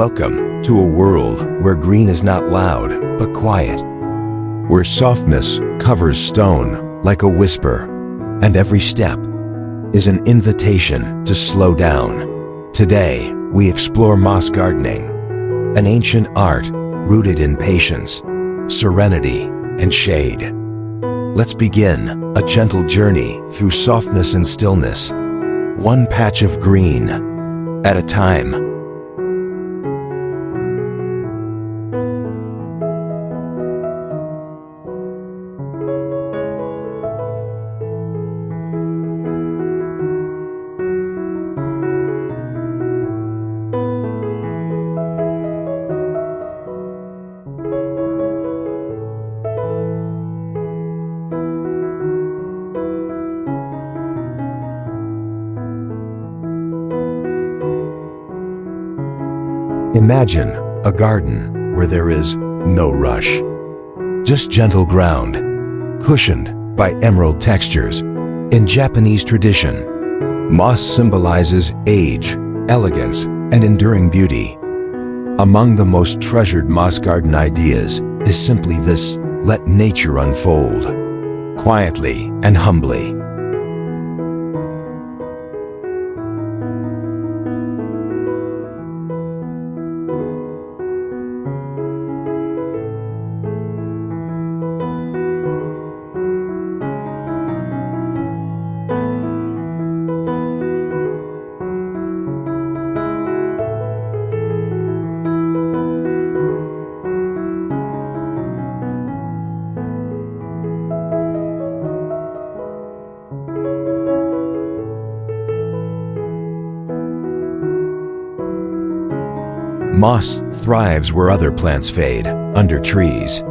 Welcome to a world where green is not loud, but quiet. Where softness covers stone like a whisper, and every step is an invitation to slow down. Today, we explore moss gardening, an ancient art rooted in patience, serenity, and shade. Let's begin a gentle journey through softness and stillness, one patch of green at a time. Imagine a garden where there is no rush, just gentle ground, cushioned by emerald textures. In Japanese tradition, moss symbolizes age, elegance, and enduring beauty. Among the most treasured moss garden ideas is simply this: let nature unfold, quietly and humbly. Moss thrives where other plants fade, under trees,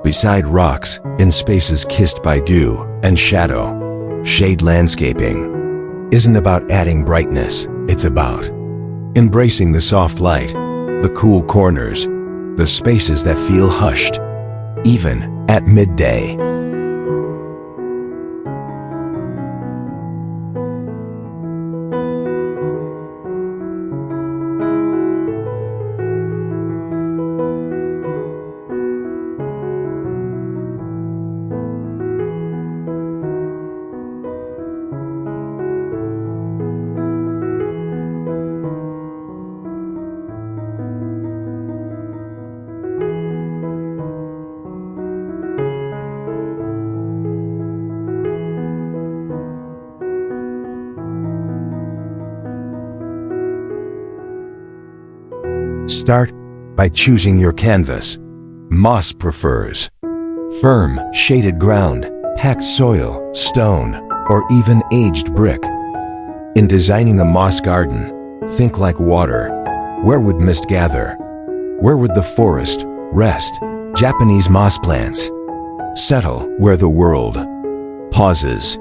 beside rocks, in spaces kissed by dew and shadow. Shade landscaping isn't about adding brightness, it's about embracing the soft light, the cool corners, the spaces that feel hushed, even at midday. Start by choosing your canvas. Moss prefers firm, shaded ground, packed soil, stone, or even aged brick. In designing a moss garden, think like water. Where would mist gather? Where would the forest rest? Japanese moss plants settle where the world pauses.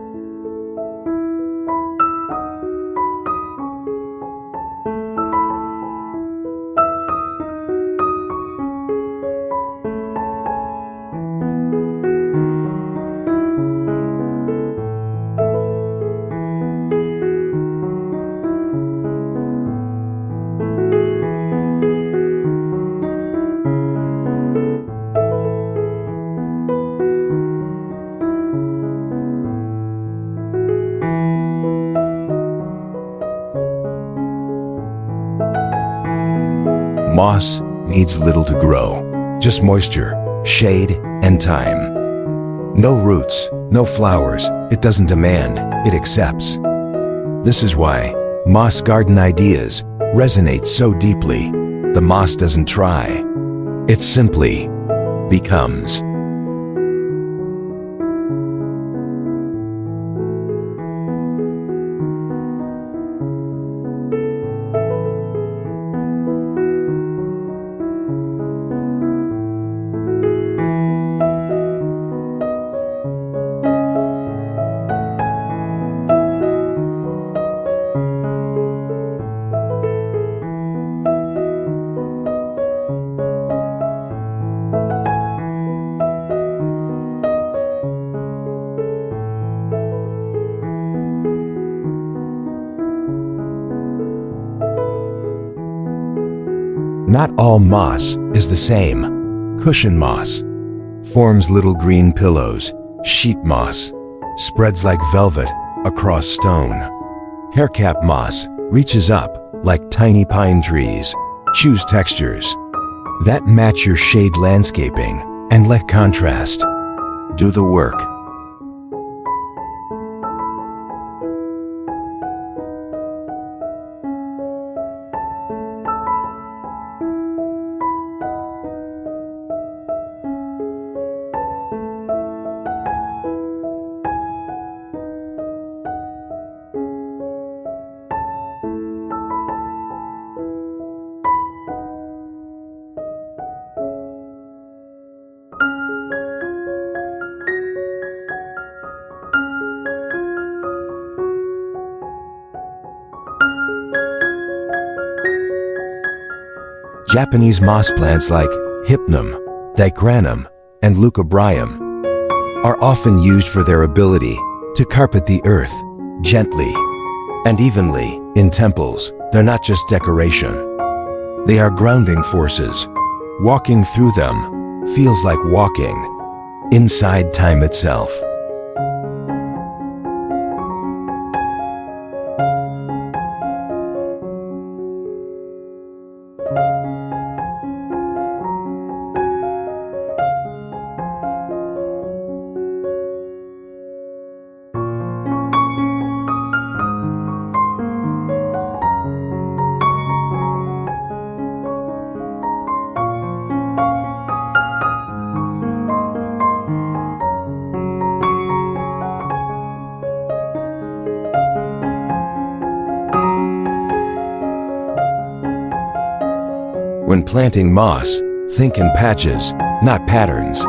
Moss needs little to grow, just moisture, shade, and time. No roots, no flowers. It doesn't demand, it accepts. This is why moss garden ideas resonate so deeply. The moss doesn't try, it simply becomes. Not all moss is the same. Cushion moss forms little green pillows. Sheet moss spreads like velvet across stone. Haircap moss reaches up like tiny pine trees. Choose textures that match your shade landscaping and let contrast do the work. Japanese moss plants like Hypnum, Dicranum, and Leucobrium are often used for their ability to carpet the earth gently and evenly. In temples, they're not just decoration. They are grounding forces. Walking through them feels like walking inside time itself. When planting moss, think in patches, not patterns.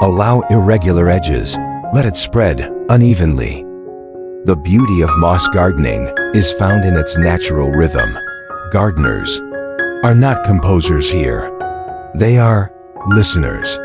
Allow irregular edges. Let it spread unevenly. The beauty of moss gardening is found in its natural rhythm. Gardeners are not composers here. They are listeners.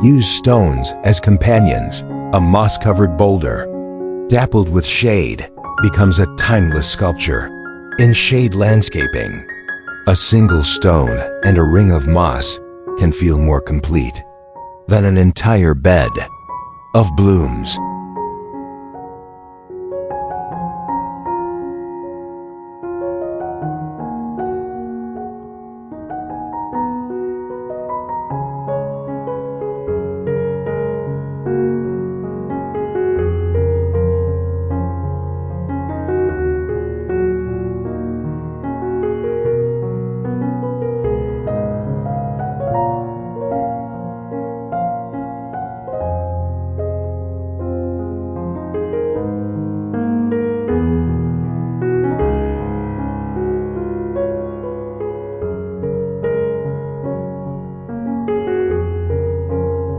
Use stones as companions. A moss-covered boulder, dappled with shade, becomes a timeless sculpture. In shade landscaping, a single stone and a ring of moss can feel more complete than an entire bed of blooms.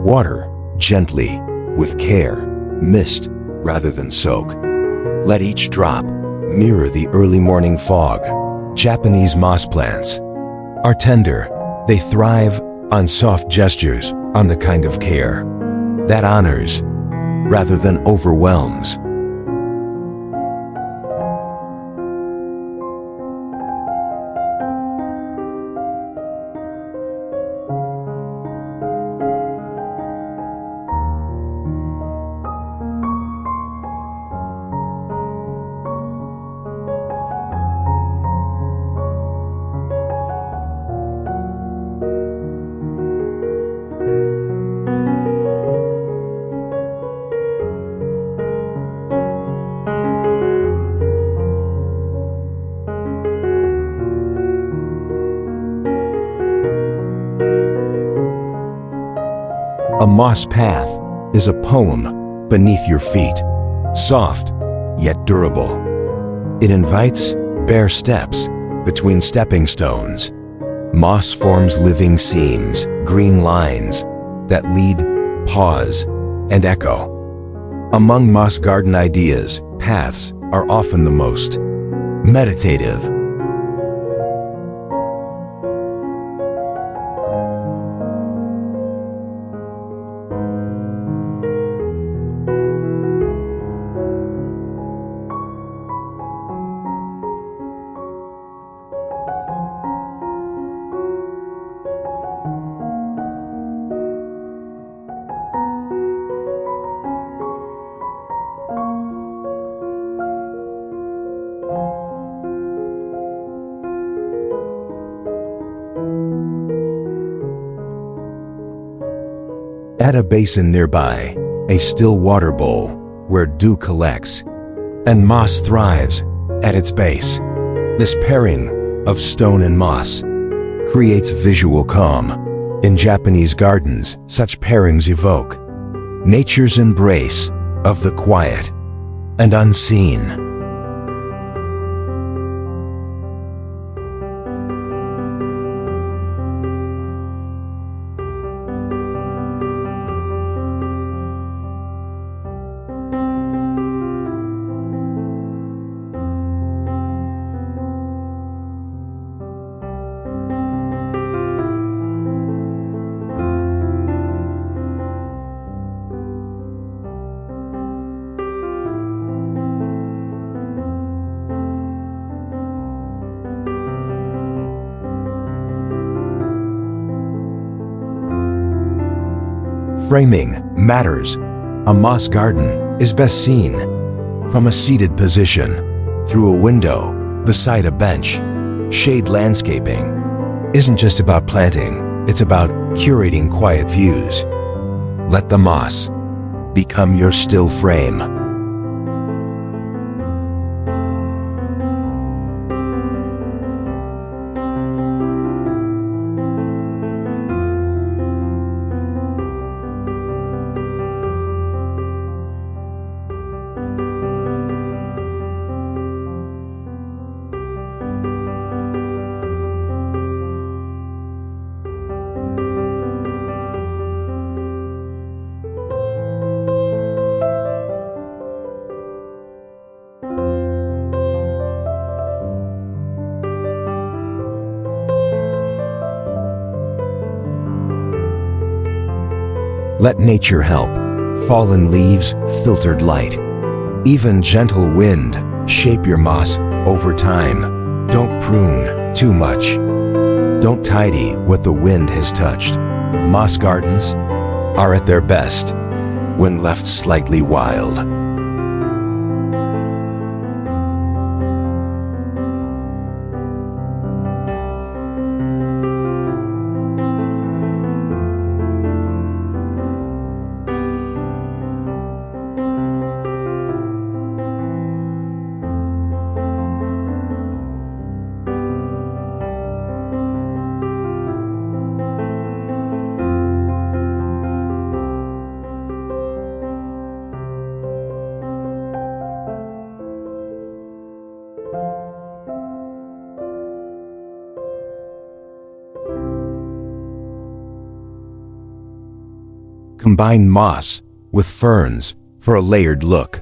Water gently, with care, mist rather than soak. Let each drop mirror the early morning fog. Japanese moss plants are tender. They thrive on soft gestures, on the kind of care that honors rather than overwhelms. moss path is a poem beneath your feet, soft yet durable. It invites bare steps between stepping stones. Moss forms living seams, green lines that lead, pause, and echo. Among moss garden ideas, paths are often the most meditative. At a basin nearby, a still water bowl where dew collects, and moss thrives at its base. This pairing of stone and moss creates visual calm. In Japanese gardens, such pairings evoke nature's embrace of the quiet and unseen. Framing matters. A moss garden is best seen from a seated position, through a window, beside a bench. Shade landscaping isn't just about planting, it's about curating quiet views. Let the moss become your still frame. Let nature help. Fallen leaves, filtered light. Even gentle wind shape your moss over time. Don't prune too much. Don't tidy what the wind has touched. Moss gardens are at their best when left slightly wild. Combine moss with ferns for a layered look.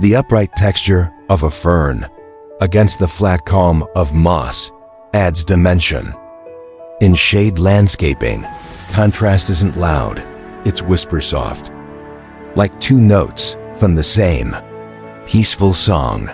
The upright texture of a fern against the flat calm of moss adds dimension. In shade landscaping, contrast isn't loud, it's whisper soft, like two notes from the same peaceful song.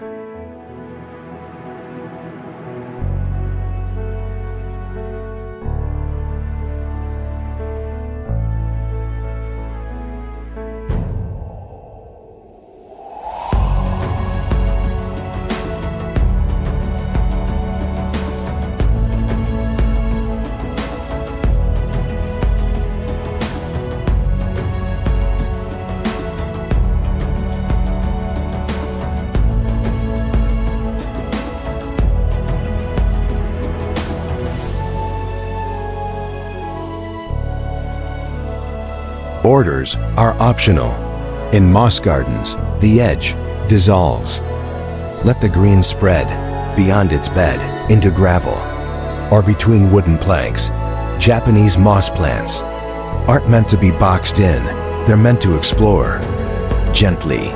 borders are optional. In moss gardens, the edge dissolves. Let the green spread beyond its bed into gravel or between wooden planks. Japanese moss plants aren't meant to be boxed in. They're meant to explore gently.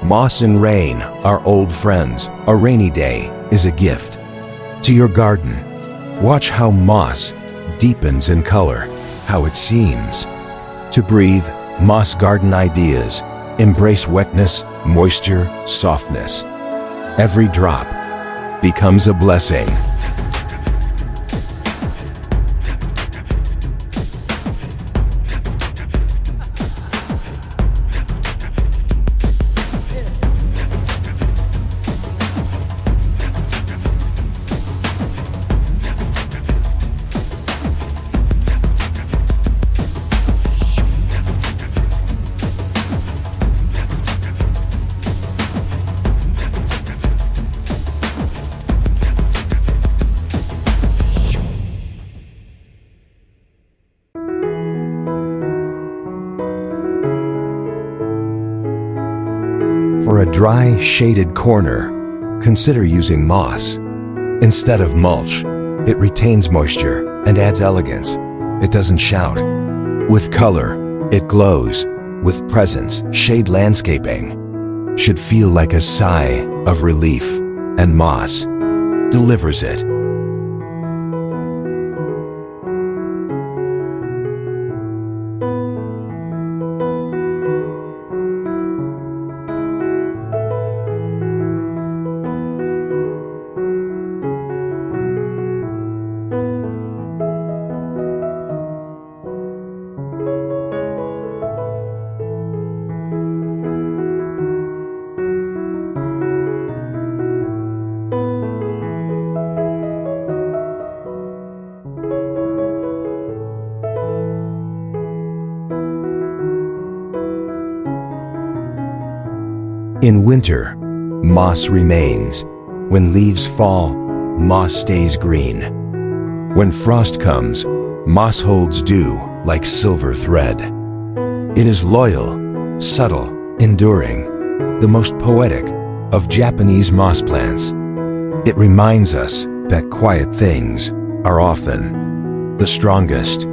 Moss and rain are old friends. A rainy day is a gift to your garden. Watch how moss deepens in color, how it seems to breathe. Moss garden ideas embrace wetness, moisture, softness. Every drop becomes a blessing. For a dry, shaded corner, consider using moss. Instead of mulch, it retains moisture and adds elegance. It doesn't shout. With color, it glows. With presence, shade landscaping should feel like a sigh of relief, and moss delivers it. In winter, moss remains. When leaves fall, moss stays green. When frost comes, moss holds dew like silver thread. It is loyal, subtle, enduring, the most poetic of Japanese moss plants. It reminds us that quiet things are often the strongest.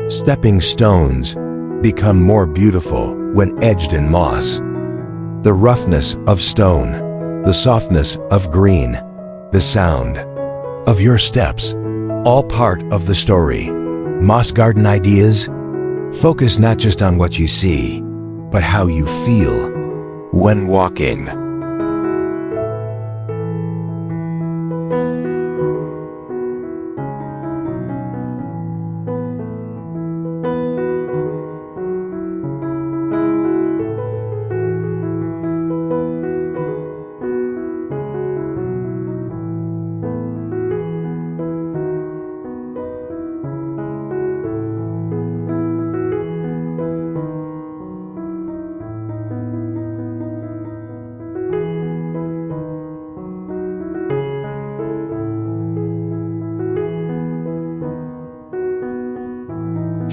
Stepping stones become more beautiful when edged in moss. The roughness of stone, the softness of green, the sound of your steps, all part of the story. Moss garden ideas focus not just on what you see, but how you feel when walking.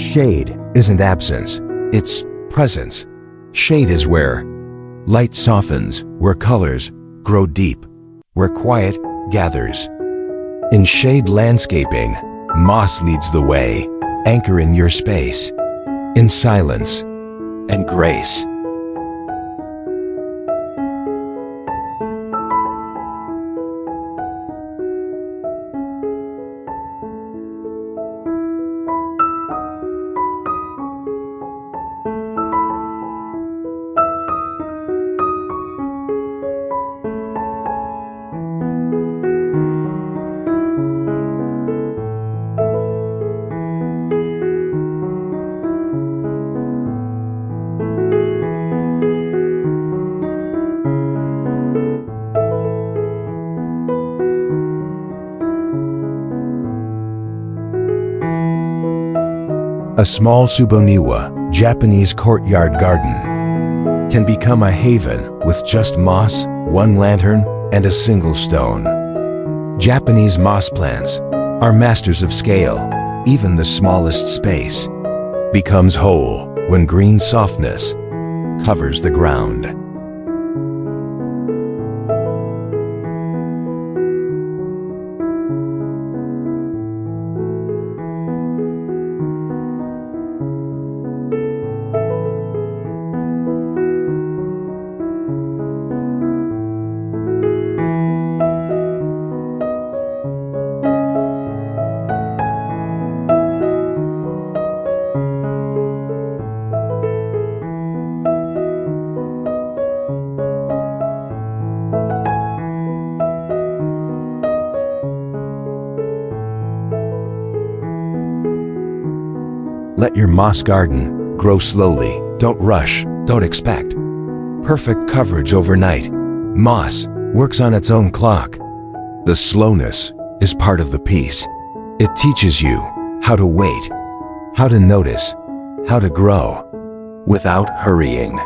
Shade isn't absence, it's presence. Shade is where light softens, where colors grow deep, where quiet gathers. In shade landscaping, moss leads the way, anchoring your space in silence and grace. A small Suboniwa, Japanese courtyard garden, can become a haven with just moss, one lantern, and a single stone. Japanese moss plants are masters of scale. Even the smallest space becomes whole when green softness covers the ground. Let your moss garden grow slowly. Don't rush, don't expect perfect coverage overnight. Moss works on its own clock. The slowness is part of the peace. It teaches you how to wait, how to notice, how to grow without hurrying.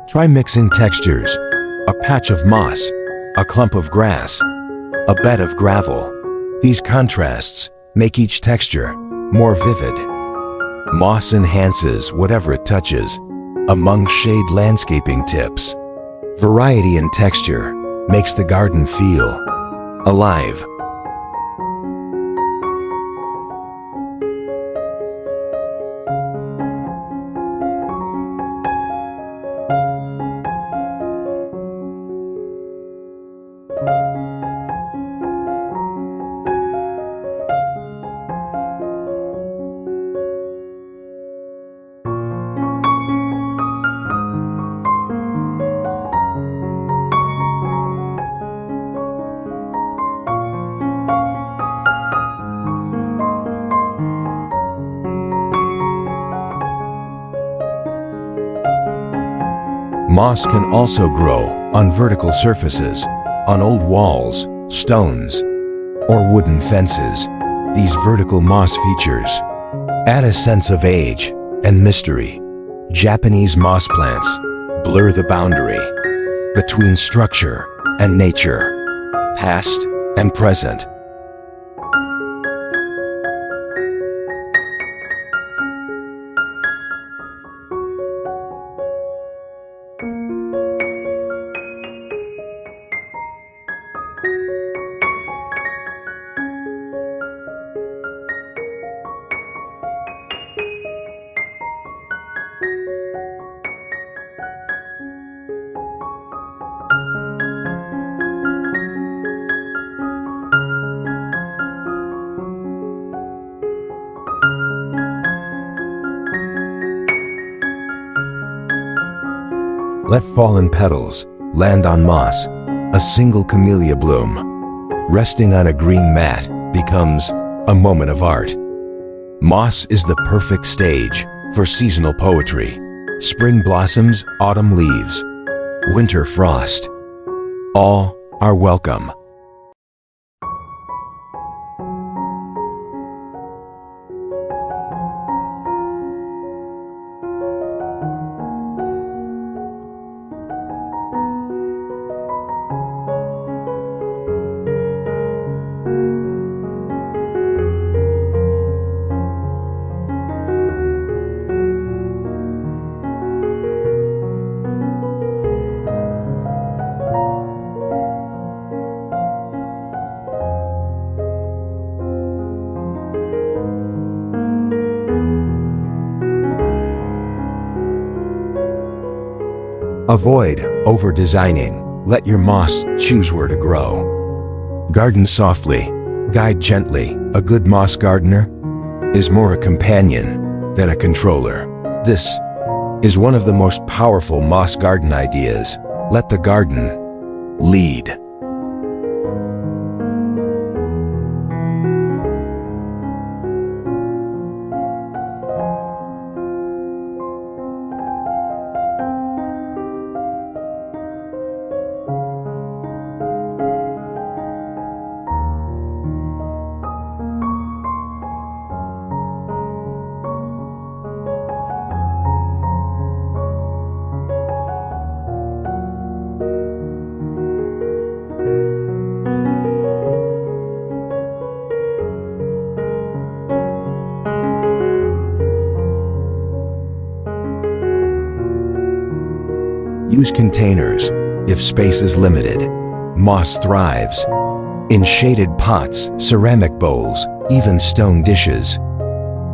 Try mixing textures. A patch of moss, a clump of grass, a bed of gravel. These contrasts make each texture more vivid. Moss enhances whatever it touches. Among shade landscaping tips, variety in texture makes the garden feel alive. Moss can also grow on vertical surfaces, on old walls, stones, or wooden fences. These vertical moss features add a sense of age and mystery. Japanese moss plants blur the boundary between structure and nature, past and present. Let fallen petals land on moss, a single camellia bloom. Resting on a green mat becomes a moment of art. Moss is the perfect stage for seasonal poetry. Spring blossoms, autumn leaves, winter frost. All are welcome. Avoid over-designing. Let your moss choose where to grow. Garden softly, guide gently. A good moss gardener is more a companion than a controller. This is one of the most powerful moss garden ideas. Let the garden lead. Use containers if space is limited. Moss thrives in shaded pots, ceramic bowls, even stone dishes.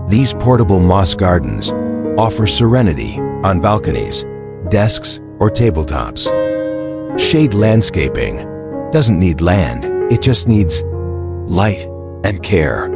These portable moss gardens offer serenity on balconies, desks, or tabletops. Shade landscaping doesn't need land, it just needs light and care.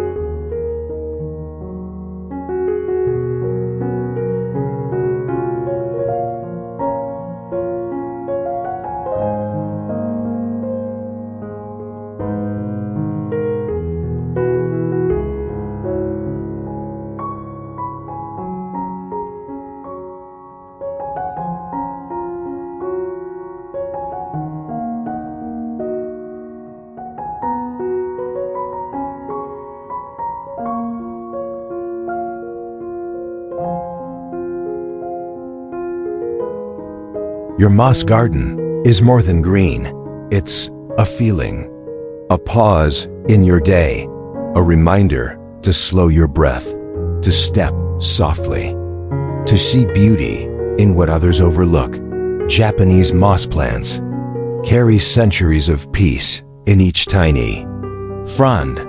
Your moss garden is more than green. It's a feeling, a pause in your day, a reminder to slow your breath, to step softly, to see beauty in what others overlook. Japanese moss plants carry centuries of peace in each tiny frond.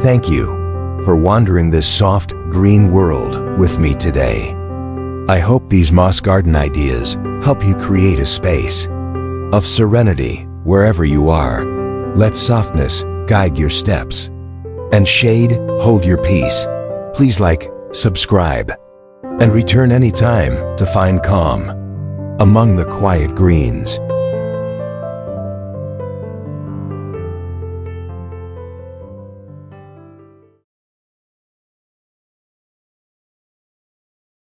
Thank you for wandering this soft, green world with me today. I hope these moss garden ideas help you create a space of serenity wherever you are. Let softness guide your steps, and shade hold your peace. Please like, subscribe, and return anytime to find calm among the quiet greens.